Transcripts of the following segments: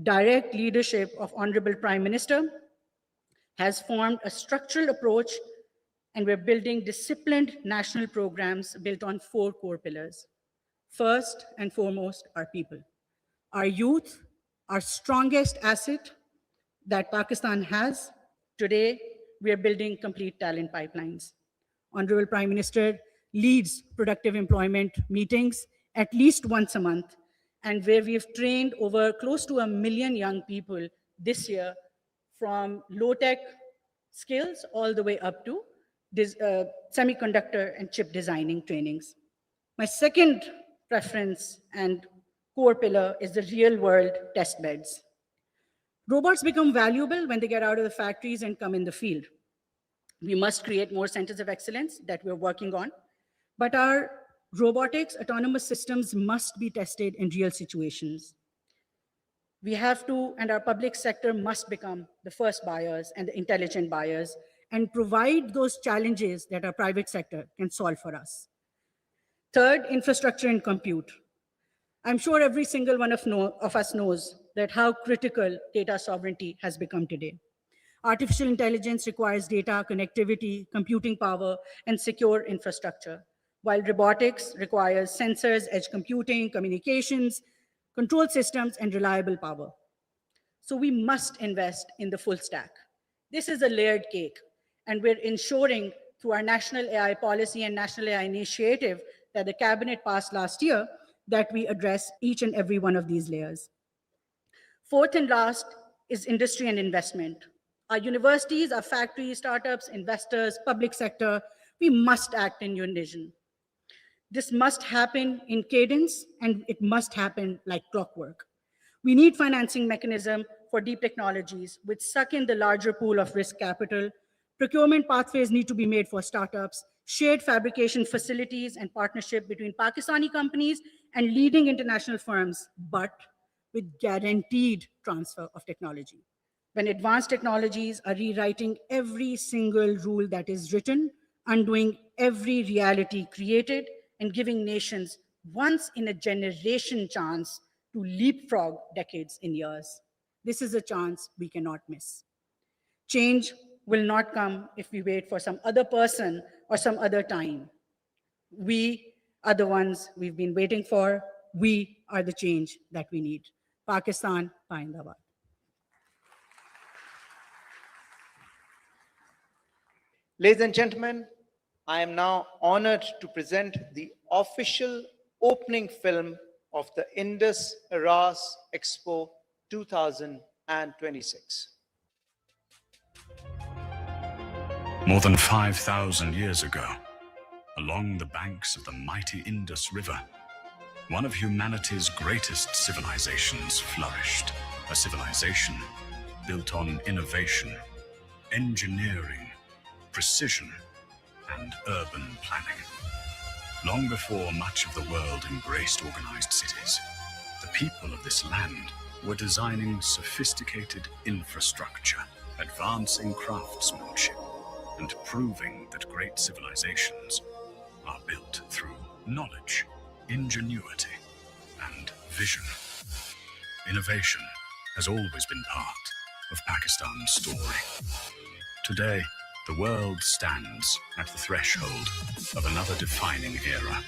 direct leadership of Honorable Prime Minister, has formed a structural approach, and we're building disciplined national programs built on 4 core pillars. First and foremost, our people. Our youth, our strongest asset that Pakistan has. Today, we are building complete talent pipelines. Honorable Prime Minister leads productive employment meetings at least once a month, and where we've trained over close to 1 million young people this year, from low-tech skills all the way up to semiconductor and chip designing trainings. My second preference and core pillar is the real-world test beds. Robots become valuable when they get out of the factories and come in the field. We must create more centers of excellence that we're working on, but our robotics autonomous systems must be tested in real situations. We have to, and our public sector must become the first buyers and the intelligent buyers and provide those challenges that our private sector can solve for us. Third, infrastructure and compute. I'm sure every single one of us knows that how critical data sovereignty has become today. Artificial intelligence requires data, connectivity, computing power, and secure infrastructure, while robotics requires sensors, edge computing, communications, control systems, and reliable power. So we must invest in the full stack. This is a layered cake, and we're ensuring through our National AI Policy and National AI Initiative that the Cabinet passed last year that we address each and every one of these layers. Fourth and last is industry and investment. Our universities, our factories, startups, investors, public sector, we must act in unison. This must happen in cadence, and it must happen like clockwork. We need financing mechanism for deep technologies which suck in the larger pool of risk capital. Procurement pathways need to be made for startups, shared fabrication facilities and partnership between Pakistani companies and leading international firms, but with guaranteed transfer of technology. When advanced technologies are rewriting every single rule that is written, undoing every reality created, and giving nations once in a generation chance to leapfrog decades in years. This is a chance we cannot miss. Change will not come if we wait for some other person or some other time. We are the ones we've been waiting for. We are the change that we need. Pakistan, Paindabad. Ladies and gentlemen, I am now honored to present the official opening film of the Indus RAS Expo 2026. More than 5,000 years ago, along the banks of the mighty Indus River, one of humanity's greatest civilizations flourished. A civilization built on innovation, engineering, precision, and urban planning. Long before much of the world embraced organized cities, the people of this land were designing sophisticated infrastructure, advancing craftsmanship, and proving that great civilizations are built through knowledge, ingenuity, and vision. Innovation has always been part of Pakistan's story. Today, the world stands at the threshold of another defining era,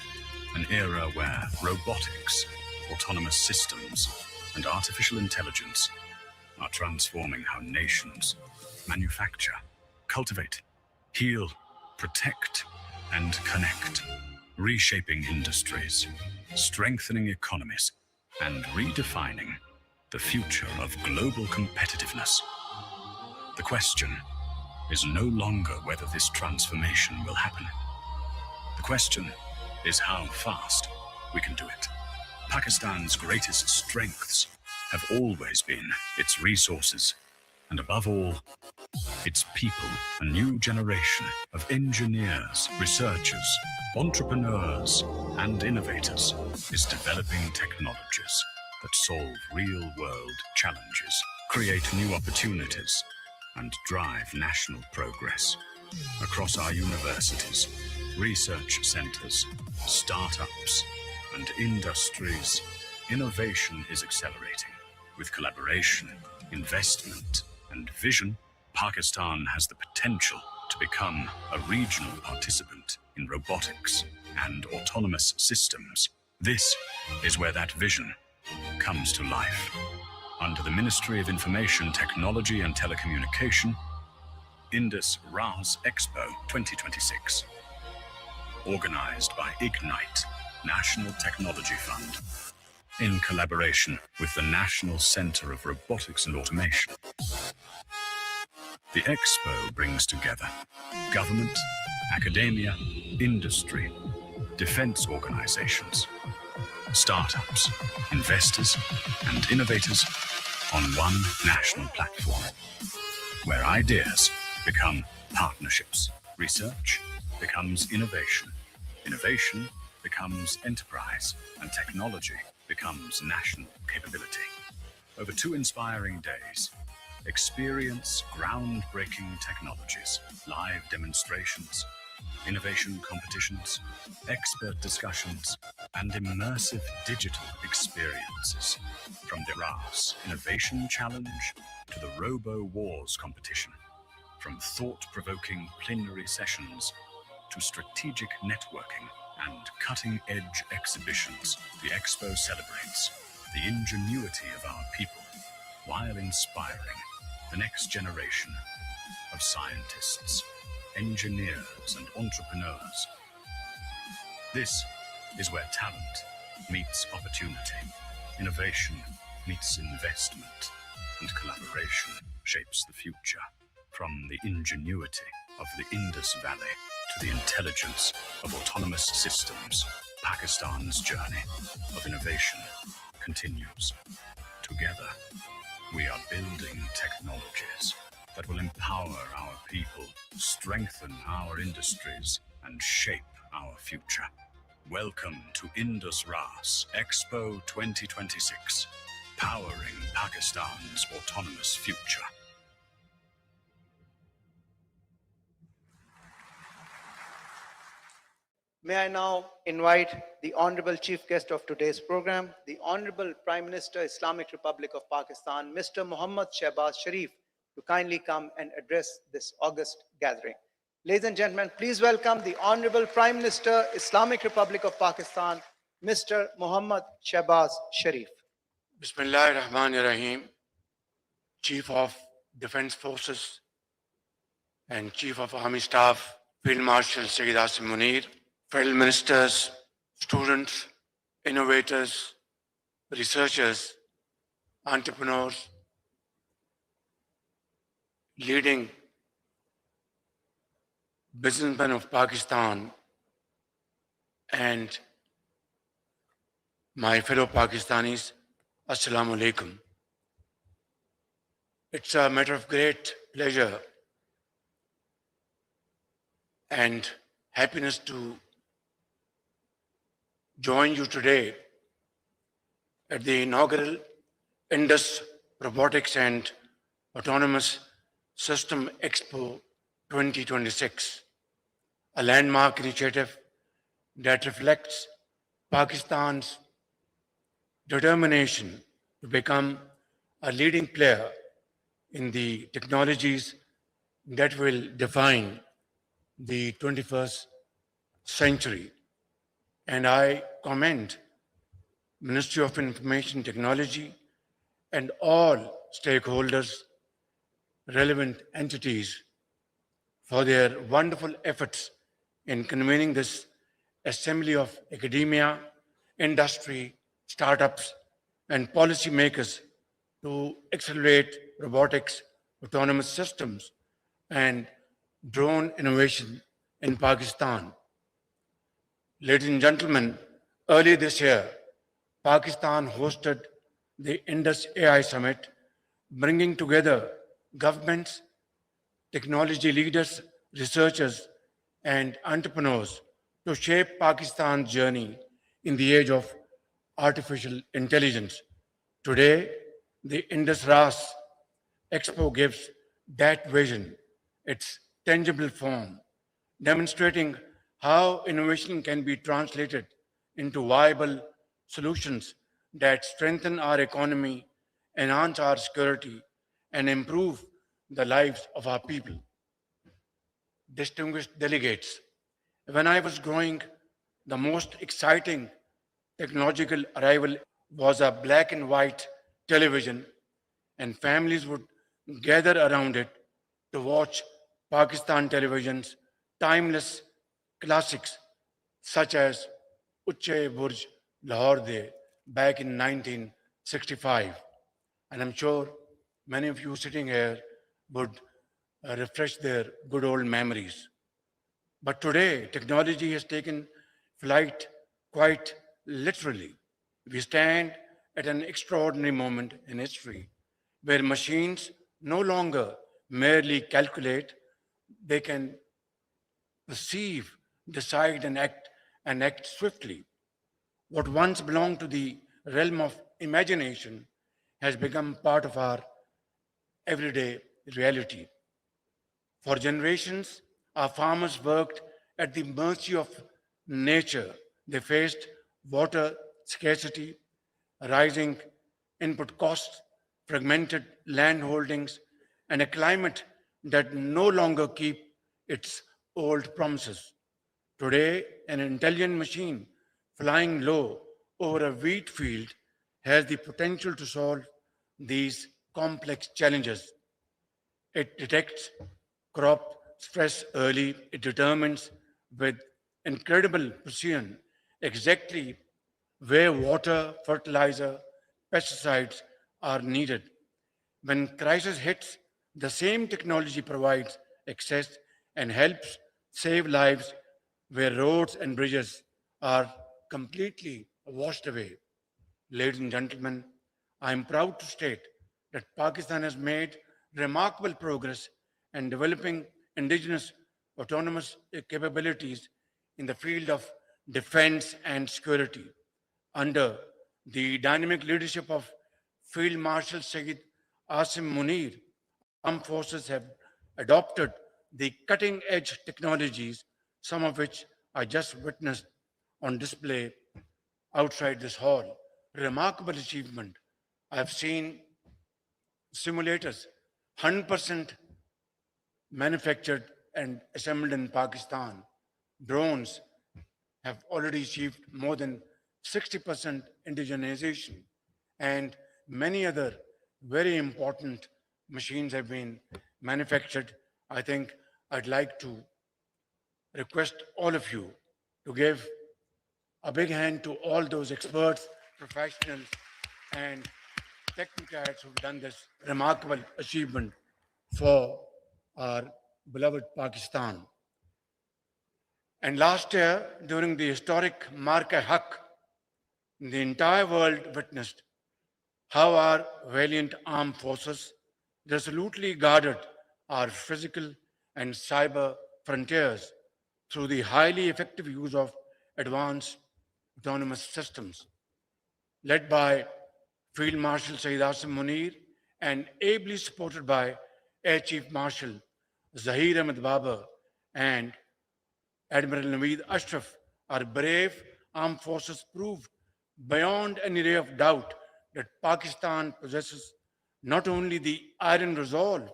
an era where robotics, autonomous systems, and artificial intelligence are transforming how nations manufacture, cultivate, heal, protect, and connect, reshaping industries, strengthening economies, and redefining the future of global competitiveness. The question is no longer whether this transformation will happen. The question is how fast we can do it. Pakistan's greatest strengths have always been its resources, and above all, its people. A new generation of engineers, researchers, entrepreneurs, and innovators is developing technologies that solve real-world challenges, create new opportunities, and drive national progress. Across our universities, research centers, startups, and industries, innovation is accelerating. With collaboration, investment, and vision, Pakistan has the potential to become a regional participant in robotics and autonomous systems. This is where that vision comes to life. Under the Ministry of Information Technology and Telecommunication, Indus RAS Expo 2026, organized by Ignite, National Technology Fund, in collaboration with the National Center of Robotics and Automation. The Expo brings together government, academia, industry, defense organizations, startups, investors, and innovators on one national platform, where ideas become partnerships, research becomes innovation, innovation becomes enterprise, and technology becomes national capability. Over 2 inspiring days, experience groundbreaking technologies, live demonstrations, innovation competitions, expert discussions, and immersive digital experiences. From the RAS Innovation Challenge to the Robo Wars competition, from thought-provoking plenary sessions to strategic networking and cutting-edge exhibitions, the Expo celebrates the ingenuity of our people while inspiring the next generation of scientists, engineers, and entrepreneurs. This is where talent meets opportunity, innovation meets investment, and collaboration shapes the future. From the ingenuity of the Indus Valley to the intelligence of autonomous systems, Pakistan's journey of innovation continues. Together, we are building technologies that will empower our people, strengthen our industries, and shape our future. Welcome to Indus RAS Expo 2026, powering Pakistan's autonomous future. May I now invite the Honorable Chief Guest of today's program, the Honorable Prime Minister, Islamic Republic of Pakistan, Mr. Mohammad Shehbaz Sharif, to kindly come and address this august gathering. Ladies and gentlemen, please welcome the Honorable Prime Minister, Islamic Republic of Pakistan, Mr. Mohammad Shehbaz Sharif. Bismillahir Rahmanir Rahim, Chief of Defense Forces and Chief of Army Staff, Field Marshal Sayyid Asim Munir, fellow ministers, students, innovators, researchers, entrepreneurs, leading businessmen of Pakistan, and my fellow Pakistanis, Assalamu alaikum. It's a matter of great pleasure and happiness to join you today at the inaugural Indus Robotics and Autonomous System Expo 2026, a landmark initiative that reflects Pakistan's determination to become a leading player in the technologies that will define the 21st century. And I commend Ministry of Information Technology and all stakeholders, relevant entities, for their wonderful efforts in convening this assembly of academia, industry, startups, and policymakers to accelerate robotics, autonomous systems, and drone innovation in Pakistan. Ladies and gentlemen, early this year, Pakistan hosted the Indus AI Summit, bringing together governments, technology leaders, researchers, and entrepreneurs to shape Pakistan's journey in the age of artificial intelligence. Today, the Indus RAS Expo gives that vision its tangible form, demonstrating how innovation can be translated into viable solutions that strengthen our economy enhance our security, and improve the lives of our people. Distinguished delegates, when I was growing, the most exciting technological arrival was a black and white television, and families would gather around it to watch Pakistan television's timeless classics such as Uche Burj Lahore De back in 1965. And I'm sure many of you sitting here would refresh their good old memories. But today, technology has taken flight quite literally. We stand at an extraordinary moment in history where machines no longer merely calculate, they can perceive, decide, and act swiftly. What once belonged to the realm of imagination has become part of our everyday reality. For generations, our farmers worked at the mercy of nature. They faced water scarcity, rising input costs, fragmented land holdings, and a climate that no longer keep its old promises. Today, an intelligent machine flying low over a wheat field has the potential to solve these complex challenges. It detects crop stress early. It determines with incredible precision exactly where water, fertilizer, pesticides are needed. When crisis hits, the same technology provides access and helps save lives where roads and bridges are completely washed away. Ladies and gentlemen, I am proud to state that Pakistan has made remarkable progress in developing indigenous autonomous capabilities in the field of defense and security. Under the dynamic leadership of Field Marshal Sayyid Asim Munir, armed forces have adopted the cutting edge technologies, some of which I just witnessed on display outside this hall. Remarkable achievement. I have seen simulators 100% manufactured and assembled in Pakistan. Drones have already achieved more than 60% indigenization, and many other very important machines have been manufactured. I think I'd like to request all of you to give a big hand to all those experts, professionals, and technocrats who've done this remarkable achievement for our beloved Pakistan. And last year, during the historic Mark-e-Haq, the entire world witnessed how our valiant armed forces resolutely guarded our physical and cyber frontiers through the highly effective use of advanced autonomous systems. Led by Field Marshal Sayyid Asim Munir and ably supported by Air Chief Marshal Zahir Ahmed Babar and Admiral Naveed Ashraf, our brave armed forces proved beyond any ray of doubt that Pakistan possesses not only the iron resolve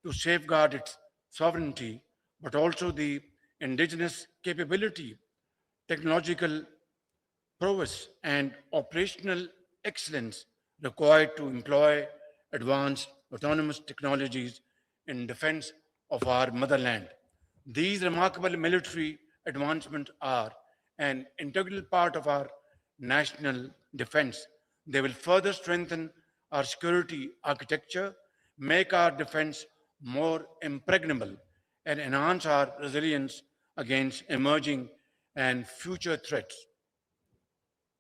to safeguard its sovereignty, but also the indigenous capability, technological prowess, and operational excellence required to employ advanced autonomous technologies in defense of our motherland. These remarkable military advancements are an integral part of our national defense. They will further strengthen our security architecture, make our defense more impregnable, and enhance our resilience against emerging and future threats.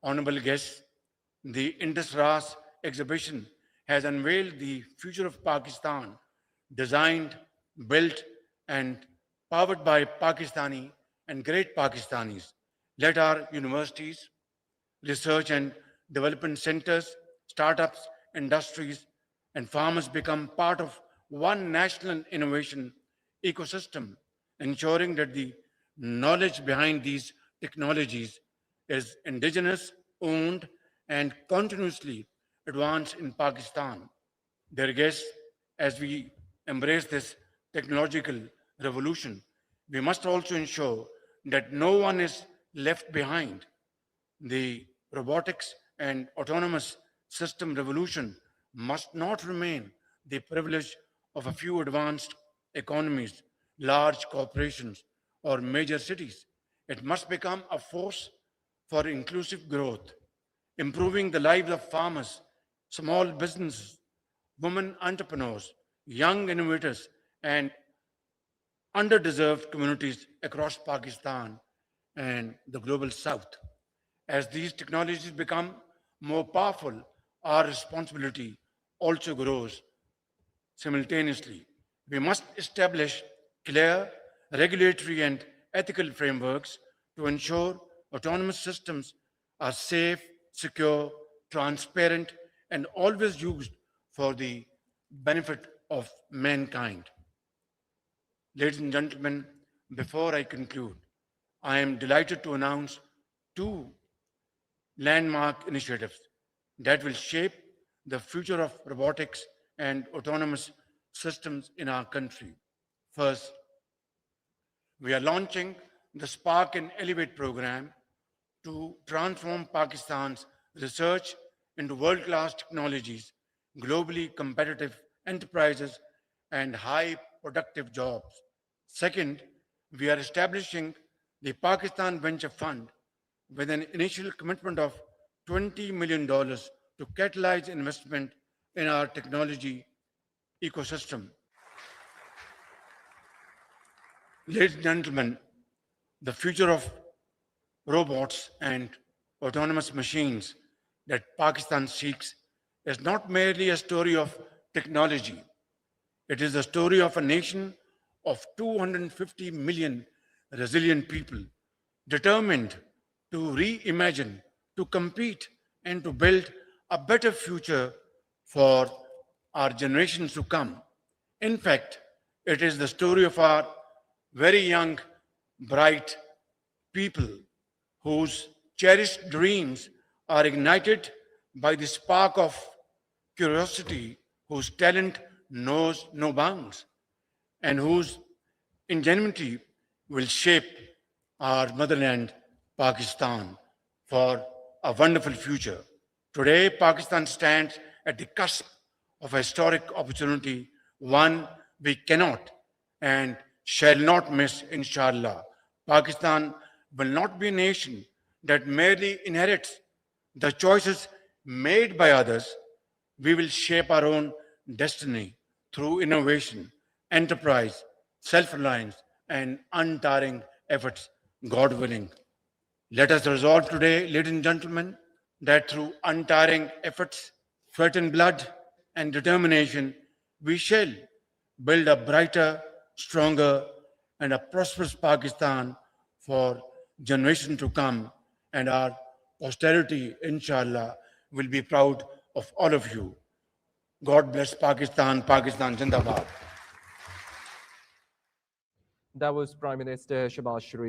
Honorable guests, the Indus RAS exhibition has unveiled the future of Pakistan, designed, built, and powered by Pakistani and great Pakistanis. Let our universities, research and development centers, startups, industries, and farmers become part of one national innovation ecosystem, ensuring that the knowledge behind these technologies is indigenous, owned, and continuously advance in Pakistan. Dear guests, as we embrace this technological revolution, we must also ensure that no one is left behind. The robotics and autonomous system revolution must not remain the privilege of a few advanced economies, large corporations, or major cities. It must become a force for inclusive growth, improving the lives of farmers, small businesses, women entrepreneurs, young innovators, and underdeserved communities across Pakistan and the global south. As these technologies become more powerful, our responsibility also grows simultaneously. We must establish clear regulatory and ethical frameworks to ensure autonomous systems are safe, secure, transparent, and always used for the benefit of mankind. Ladies and gentlemen, before I conclude, I am delighted to announce two landmark initiatives that will shape the future of robotics and autonomous systems in our country. First, we are launching the Spark and Elevate program to transform Pakistan's research into world class technologies, globally competitive enterprises, and high productive jobs. Second, we are establishing the Pakistan Venture Fund with an initial commitment of $20 million to catalyze investment in our technology ecosystem. Ladies and gentlemen, the future of robots and autonomous machines that Pakistan seeks is not merely a story of technology. It is the story of a nation of 250 million resilient people determined to reimagine, to compete, and to build a better future for our generations to come. In fact, it is the story of our very young, bright people whose cherished dreams are ignited by the spark of curiosity, whose talent knows no bounds, and whose ingenuity will shape our motherland, Pakistan, for a wonderful future. Today, Pakistan stands at the cusp of a historic opportunity, one we cannot and shall not miss, inshallah. Pakistan will not be a nation that merely inherits the choices made by others. We will shape our own destiny through innovation, enterprise, self reliance, and untiring efforts, God willing. Let us resolve today, ladies and gentlemen, that through untiring efforts, sweat and blood, and determination, we shall build a brighter, stronger, and a prosperous Pakistan for generations to come. And our posterity, inshallah, will be proud of all of you. God bless Pakistan, Pakistan Zindabad. That was Prime Minister Shehbaz Sharif.